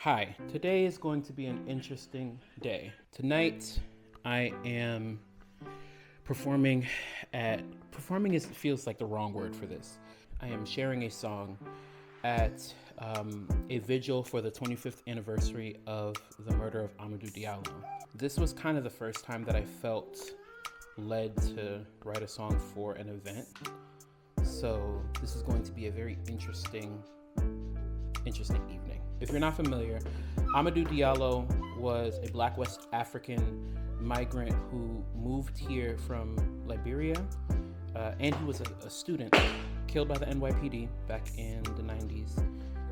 Hi, today is going to be an interesting day. Tonight, I am performing feels like the wrong word for this. I am sharing a song at a vigil for the 25th anniversary of the murder of Amadou Diallo. This was kind of the first time that I felt led to write a song for an event. So this is going to be a very interesting evening. If you're not familiar, Amadou Diallo was a Black West African migrant who moved here from Liberia, and he was a student killed by the NYPD back in the 90s.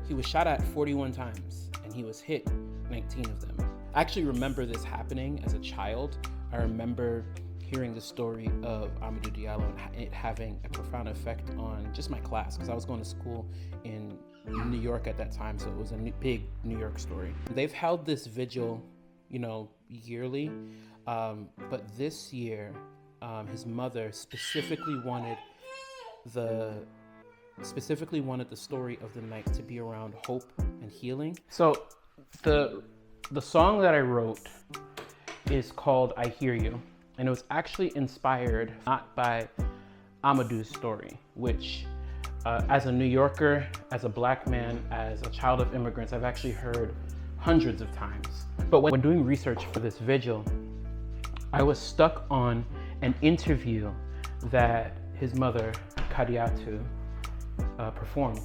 He was shot at 41 times, and he was hit 19 of them. I actually remember this happening as a child. I remember hearing the story of Amadou Diallo and it having a profound effect on just my class, because I was going to school in New York at that time, so it was a big New York story. They've held this vigil, yearly, but this year, his mother specifically wanted the story of the night to be around hope and healing. So the song that I wrote is called I Hear You, and it was actually inspired not by Amadou's story, which as a New Yorker, as a Black man, as a child of immigrants, I've actually heard hundreds of times. But when doing research for this vigil, I was stuck on an interview that his mother, Kadiatu, performed.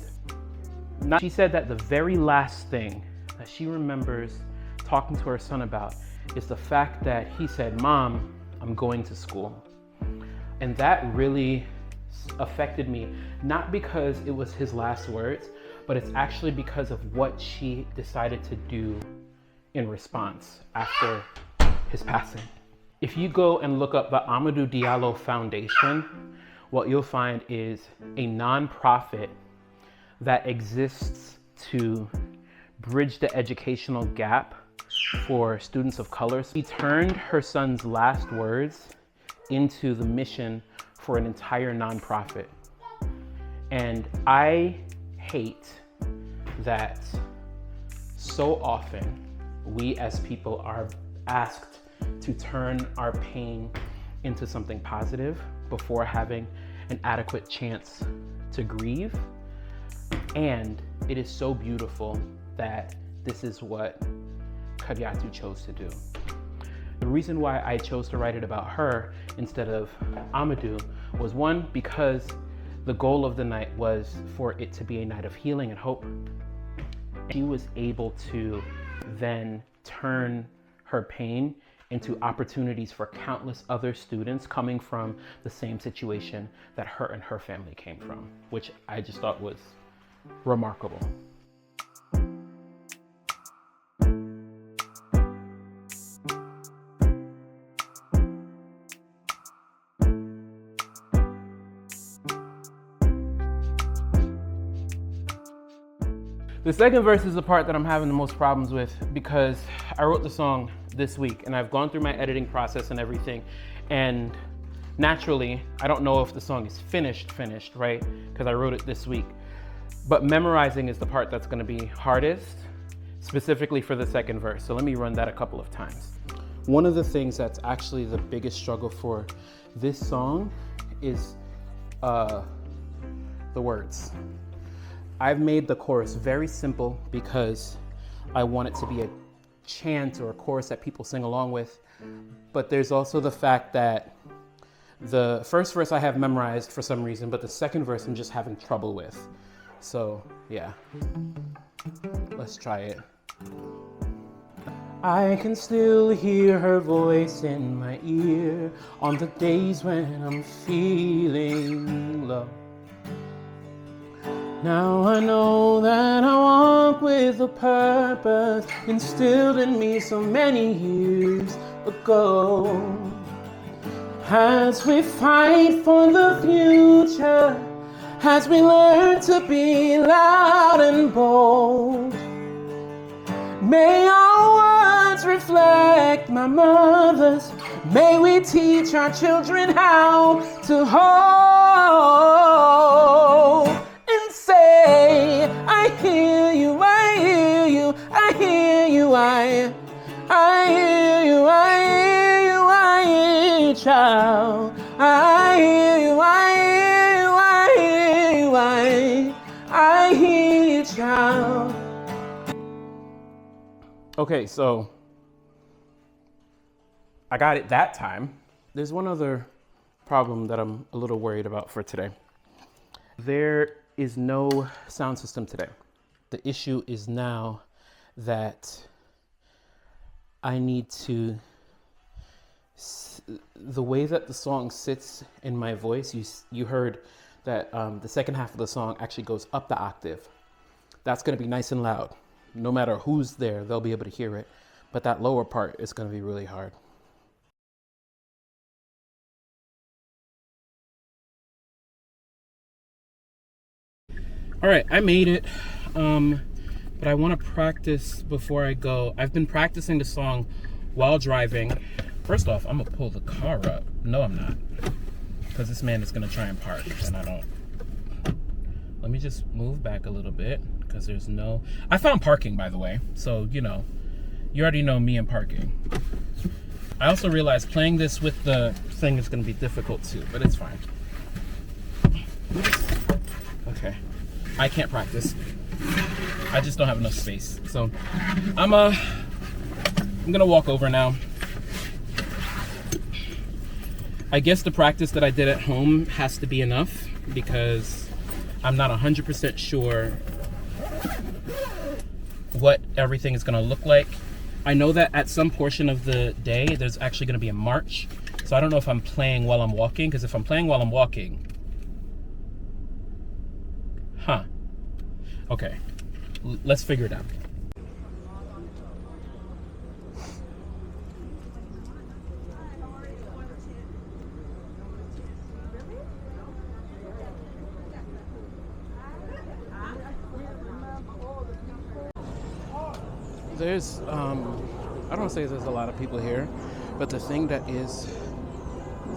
She said that the very last thing that she remembers talking to her son about is the fact that he said, "Mom, I'm going to school." And that really affected me, not because it was his last words, but it's actually because of what she decided to do in response after his passing. If you go and look up the Amadou Diallo Foundation, what you'll find is a nonprofit that exists to bridge the educational gap for students of color. She turned her son's last words into the mission for an entire nonprofit. And I hate that so often we as people are asked to turn our pain into something positive before having an adequate chance to grieve. And it is so beautiful that this is what Kadiatu chose to do. The reason why I chose to write it about her instead of Amadou was, one, because the goal of the night was for it to be a night of healing and hope. She was able to then turn her pain into opportunities for countless other students coming from the same situation that her and her family came from, which I just thought was remarkable. The second verse is the part that I'm having the most problems with, because I wrote the song this week and I've gone through my editing process and everything. And naturally, I don't know if the song is finished, right? Because I wrote it this week. But memorizing is the part that's gonna be hardest, specifically for the second verse. So let me run that a couple of times. One of the things that's actually the biggest struggle for this song is the words. I've made the chorus very simple because I want it to be a chant or a chorus that people sing along with. But there's also the fact that the first verse I have memorized for some reason, but the second verse I'm just having trouble with. So yeah, let's try it. I can still hear her voice in my ear on the days when I'm feeling low. Now I know that I walk with a purpose instilled in me so many years ago. As we fight for the future, as we learn to be loud and bold, may our words reflect my mother's. May we teach our children how to hold and say, I hear you, I hear you, I hear I hear you, I hear you, I hear you, child. I hear you, I hear you, I hear you, I hear you, child. Okay, so I got it that time. There's one other problem that I'm a little worried about for today. There is no sound system today. The issue is now that I need to, the way that the song sits in my voice, you heard that the second half of the song actually goes up the octave. That's gonna be nice and loud. No matter who's there, they'll be able to hear it. But that lower part is gonna be really hard. All right, I made it, but I want to practice before I go. I've been practicing the song while driving. First off, I'm gonna pull the car up. No, I'm not, because this man is gonna try and park, and I don't. Let me just move back a little bit, because there's no. I found parking, by the way, so you know, you already know me and parking. I also realized playing this with the thing is gonna be difficult too, but it's fine. Okay. I can't practice. I just don't have enough space. So I'm gonna walk over now. I guess the practice that I did at home has to be enough because I'm not 100% sure what everything is gonna look like. I know that at some portion of the day, there's actually gonna be a march. So I don't know if I'm playing while I'm walking, because if I'm playing while I'm walking, okay, let's figure it out. There's, I don't want to say there's a lot of people here, but the thing that is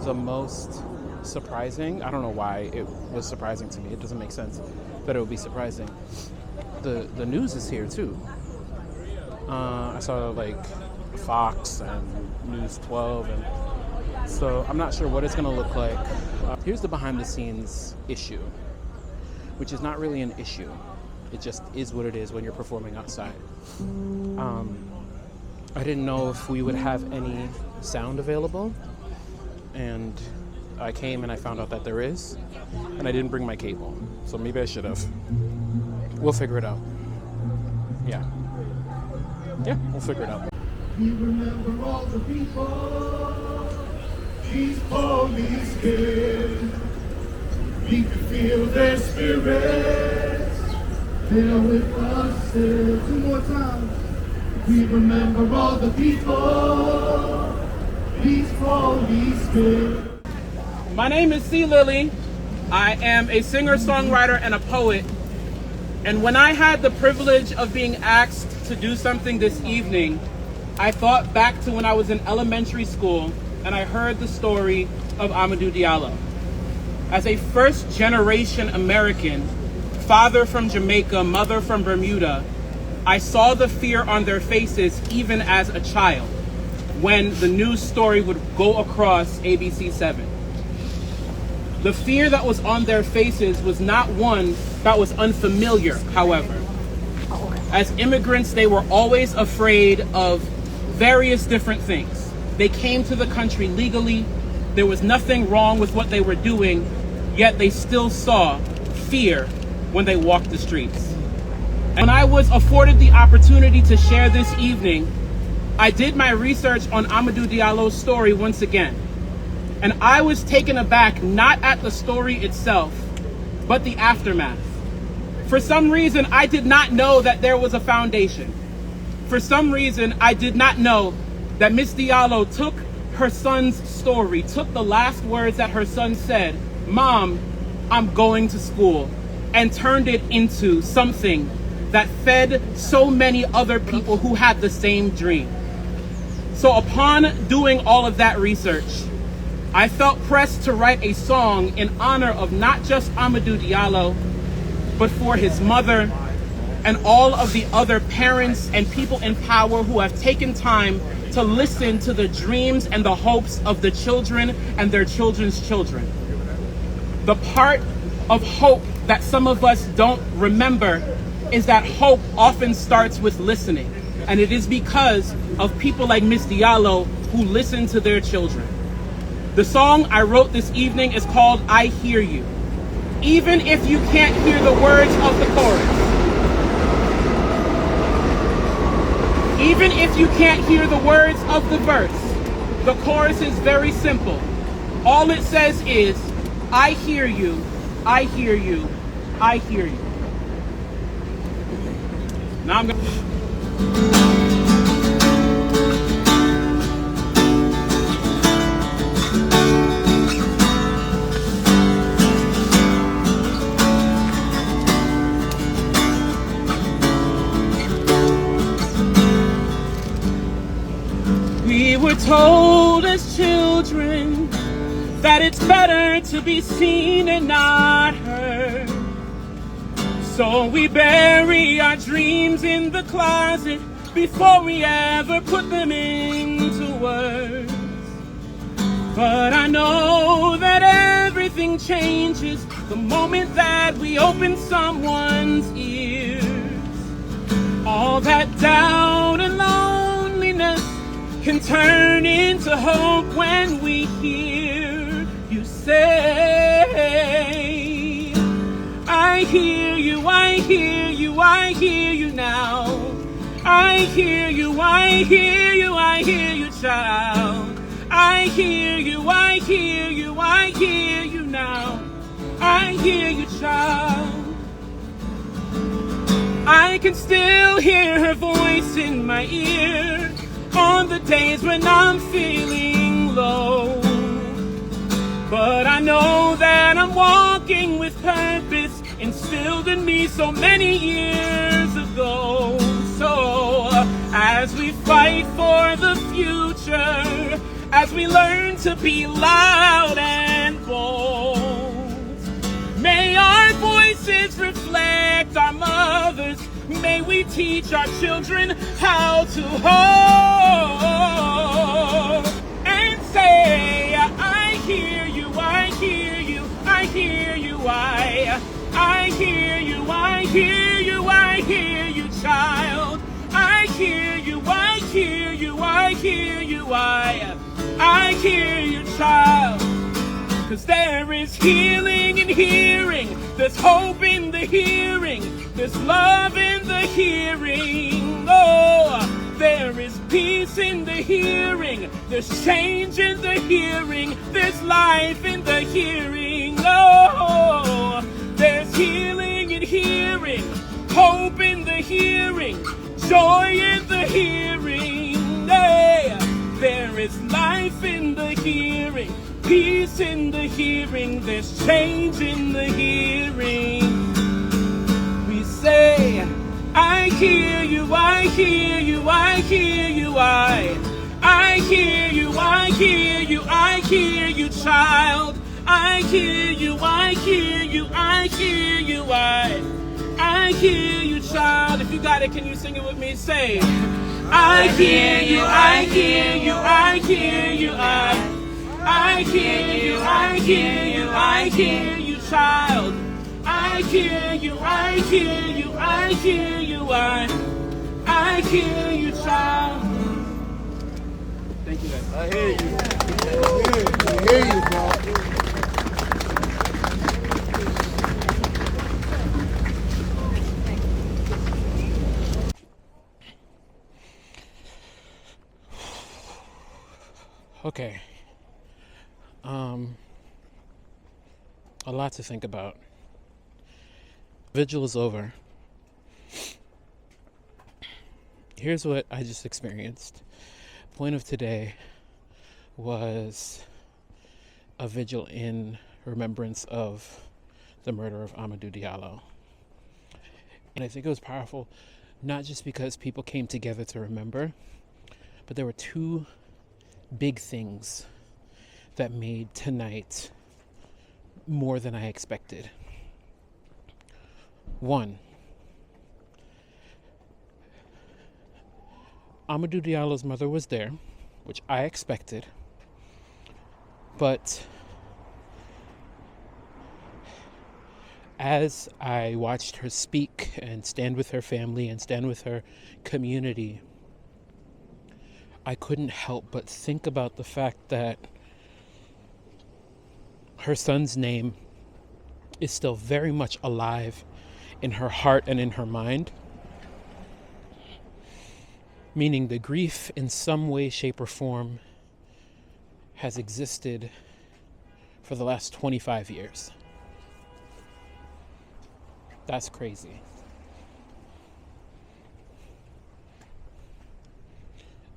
the most surprising, I don't know why it was surprising to me, it doesn't make sense that it would be surprising. The news is here too. I saw like Fox and News 12, and so I'm not sure what it's gonna look like. Here's the behind the scenes issue, which is not really an issue. It just is what it is when you're performing outside. I didn't know if we would have any sound available, and I came and I found out that there is, and I didn't bring my cable, so maybe I should have. We'll figure it out. Yeah, we'll figure it out. We remember all the people, these police kids. We can feel their spirits, they're with us still. 2 more times. We remember all the people, these police kids. My name is Lilley. I am a singer-songwriter and a poet. And when I had the privilege of being asked to do something this evening, I thought back to when I was in elementary school and I heard the story of Amadou Diallo. As a first-generation American, father from Jamaica, mother from Bermuda, I saw the fear on their faces even as a child when the news story would go across ABC 7. The fear that was on their faces was not one that was unfamiliar, however. As immigrants, they were always afraid of various different things. They came to the country legally. There was nothing wrong with what they were doing, yet they still saw fear when they walked the streets. And when I was afforded the opportunity to share this evening, I did my research on Amadou Diallo's story once again. And I was taken aback not at the story itself, but the aftermath. For some reason, I did not know that there was a foundation. For some reason, I did not know that Miss Diallo took her son's story, took the last words that her son said, "Mom, I'm going to school," and turned it into something that fed so many other people who had the same dream. So upon doing all of that research, I felt pressed to write a song in honor of not just Amadou Diallo, but for his mother and all of the other parents and people in power who have taken time to listen to the dreams and the hopes of the children and their children's children. The part of hope that some of us don't remember is that hope often starts with listening. And it is because of people like Miss Diallo who listen to their children. The song I wrote this evening is called I Hear You. Even if you can't hear the words of the chorus, even if you can't hear the words of the verse, the chorus is very simple. All it says is, I hear you, I hear you, I hear you. Now I'm going We were told as children that it's better to be seen and not heard. So we bury our dreams in the closet before we ever put them into words. But I know that everything changes the moment that we open someone's ears. All that doubt and loneliness can turn into hope when we hear you say, I hear you, I hear you, I hear you now. I hear you, I hear you, I hear you, child. I hear you, I hear you, I hear you now. I hear you, child. I can still hear her voice in my ear on the days when I'm feeling low. But I know that I'm walking with purpose instilled in me so many years ago. So as we fight for the future, as we learn to be loud and bold, may our voices reflect our mothers. May we teach our children how to hold and say, I hear you, I hear you, I hear you, I hear you, I hear you, I hear you, child. I hear you, I hear you, I hear you, I hear you, child. 'Cause there is healing in hearing, there's hope in the hearing, there's love in the hearing. Oh, there is peace in the hearing, there's change in the hearing, there's life in the hearing. Oh, there's healing in hearing, hope in the hearing, joy in the hearing. Hey, there is life in the hearing, peace in the hearing, there's change in the hearing. We say, I hear you, I hear you, I hear you, I hear you, I hear you, I hear you, child. I hear you, I hear you, I hear you, I hear you, child. If you got it, can you sing it with me? Say, I hear you, I hear you, I hear you, I hear you, I hear you, I hear you, child. I hear you, I hear you, I hear you, I hear you, child. Thank you, guys. I hear you. I hear you, bro. Okay. A lot to think about. Vigil is over. Here's what I just experienced. Point of today was a vigil in remembrance of the murder of Amadou Diallo. And I think it was powerful, not just because people came together to remember, but there were two big things that made tonight more than I expected. One, Amadou Diallo's mother was there, which I expected, but as I watched her speak and stand with her family and stand with her community, I couldn't help but think about the fact that her son's name is still very much alive in her heart and in her mind. Meaning the grief in some way, shape, or form has existed for the last 25 years. That's crazy.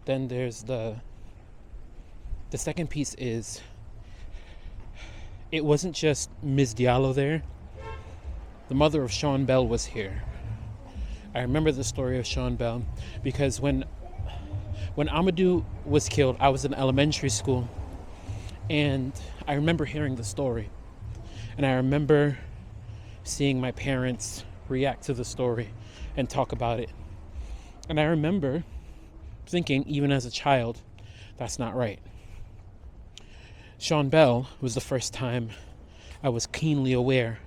Then there's the second piece is, it wasn't just Ms. Diallo there. The mother of Sean Bell was here. I remember the story of Sean Bell because when Amadou was killed, I was in elementary school, and I remember hearing the story. And I remember seeing my parents react to the story and talk about it. And I remember thinking, even as a child, that's not right. Sean Bell was the first time I was keenly aware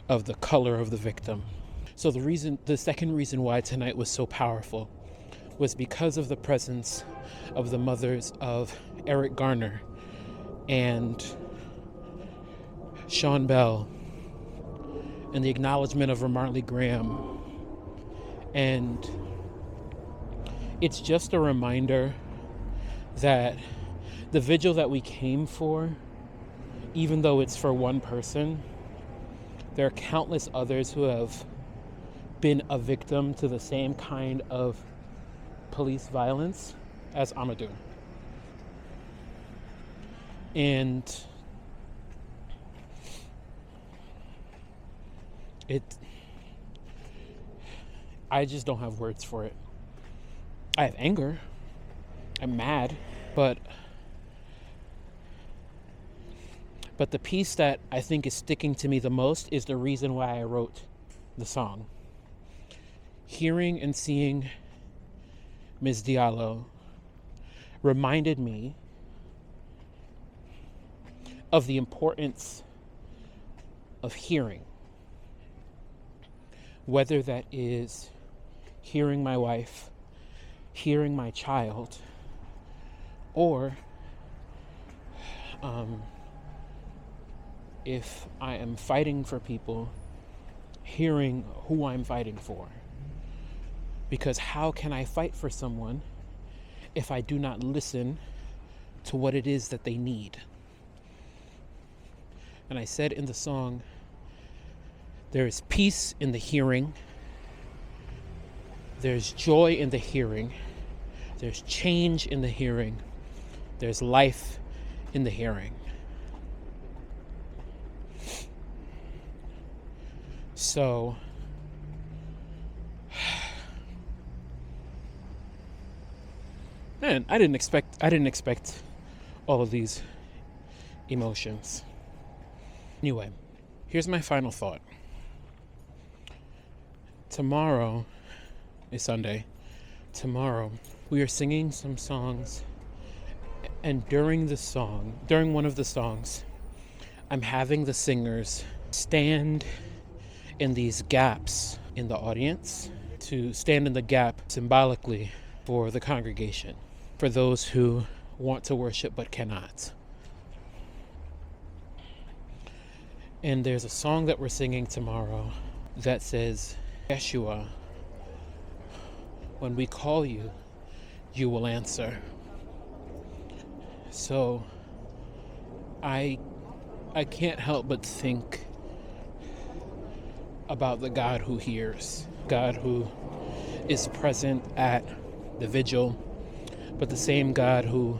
of the color of the victim. So the second reason why tonight was so powerful was because of the presence of the mothers of Eric Garner and Sean Bell, and the acknowledgement of Marley Graham. And it's just a reminder that the vigil that we came for, even though it's for one person, there are countless others who have been a victim to the same kind of police violence as Amadou. And I just don't have words for it. I have anger. I'm mad, but the piece that I think is sticking to me the most is the reason why I wrote the song. Hearing and seeing Ms. Diallo reminded me of the importance of hearing. Whether that is hearing my wife, hearing my child, or if I am fighting for people, hearing who I'm fighting for. Because how can I fight for someone if I do not listen to what it is that they need? And I said in the song, there is peace in the hearing. There's joy in the hearing. There's change in the hearing. There's life in the hearing. So, man, I didn't expect all of these emotions. Anyway, here's my final thought. Tomorrow is Sunday. Tomorrow we are singing some songs, and during one of the songs, I'm having the singers stand in these gaps in the audience, to stand in the gap symbolically for the congregation, for those who want to worship but cannot. And there's a song that we're singing tomorrow that says, Yeshua, when we call you, you will answer. So I can't help but think about the God who hears, God who is present at the vigil, but the same God who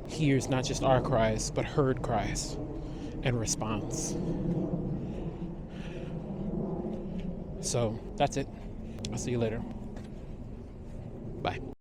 hears not just our cries, but heard cries and responds. So that's it. I'll see you later. Bye.